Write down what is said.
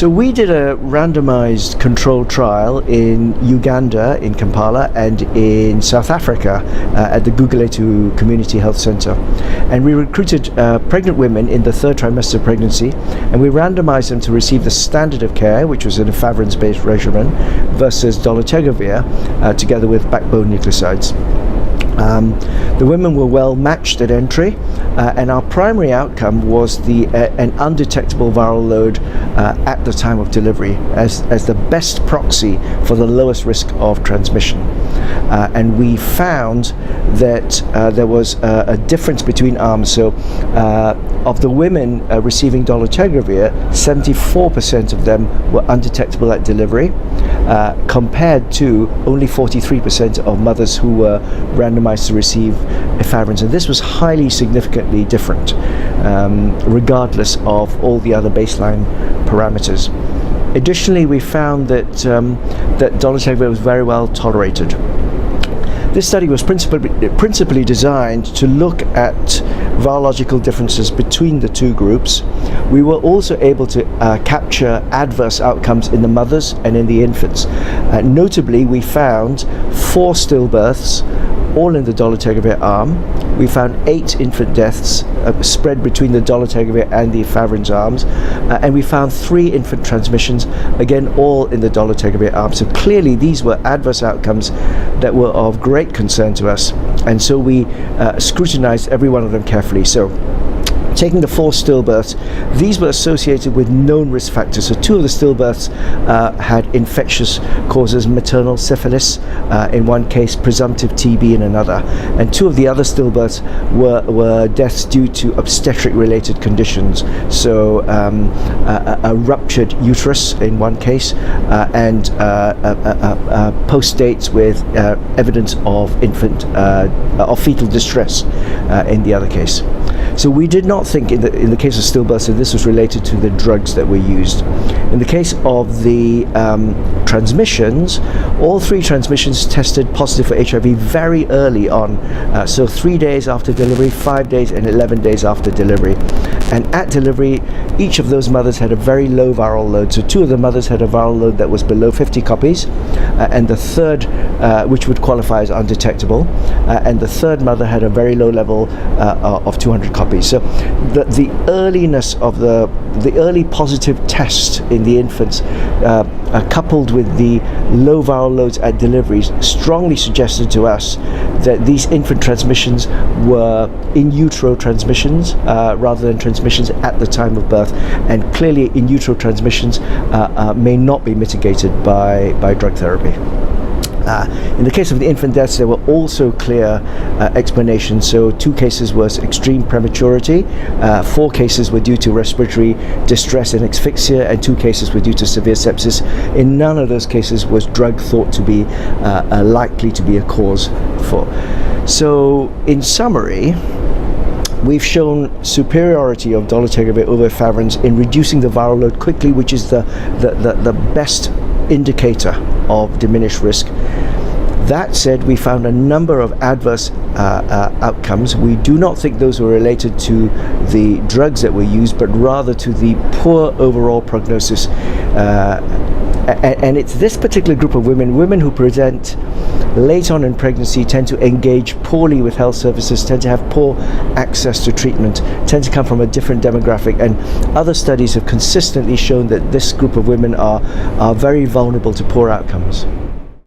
So we did a randomized controlled trial in Uganda, in Kampala, and in South Africa at the Guguletu Community Health Center. And we recruited pregnant women in the third trimester of pregnancy, and we randomized them to receive the standard of care, which was an efavirenz-based regimen, versus dolutegravir, together with backbone nucleosides. The women were well matched at entry, and our primary outcome was an undetectable viral load at the time of delivery as the best proxy for the lowest risk of transmission. And we found that there was a difference between arms. So of the women receiving dolutegravir, 74% of them were undetectable at delivery, compared to only 43% of mothers who were randomized to receive efavirenz. And this was highly significantly different, regardless of all the other baseline parameters. Additionally, we found that dolutegravir was very well tolerated. This study was principally designed to look at virological differences between the two groups. We were also able to capture adverse outcomes in the mothers and in the infants. Notably, we found 4 stillbirths, all in the dolutegravir arm. We found 8 infant deaths spread between the dolutegravir and the efavirenz arms, and we found 3 infant transmissions, again all in the dolutegravir arm. So clearly these were adverse outcomes that were of great concern to us, and so we scrutinized every one of them carefully. So taking the 4 stillbirths, these were associated with known risk factors. So 2 of the stillbirths had infectious causes, maternal syphilis in one case, presumptive TB in another, and 2 of the other stillbirths were deaths due to obstetric related conditions. So a ruptured uterus in one case, and postdates with evidence of fetal distress in the other case. So we did not think in the case of stillbirths that this was related to the drugs that were used. In the case of the transmissions, all 3 transmissions tested positive for HIV very early on. So 3 days after delivery, 5 days, and 11 days after delivery. And at delivery, each of those mothers had a very low viral load. So 2 of the mothers had a viral load that was below 50 copies, and the third, which would qualify as undetectable, and the third mother had a very low level of 200 copies. So the earliness of the early positive test in the infants, coupled with the low viral loads at deliveries, strongly suggested to us that these infant transmissions were in utero transmissions rather than transmissions at the time of birth, and clearly in utero transmissions may not be mitigated by drug therapy. In the case of the infant deaths, there were also clear explanations. So 2 cases was extreme prematurity, 4 cases were due to respiratory distress and asphyxia, and 2 cases were due to severe sepsis. In none of those cases was drug thought to be likely to be a cause for. So in summary, we've shown superiority of dolutegravir over efavirenz in reducing the viral load quickly, which is the best indicator of diminished risk. That said, we found a number of adverse outcomes. We do not think those were related to the drugs that were used, but rather to the poor overall prognosis. And it's this particular group of women who present late on in pregnancy, tend to engage poorly with health services, tend to have poor access to treatment, tend to come from a different demographic, and other studies have consistently shown that this group of women are very vulnerable to poor outcomes.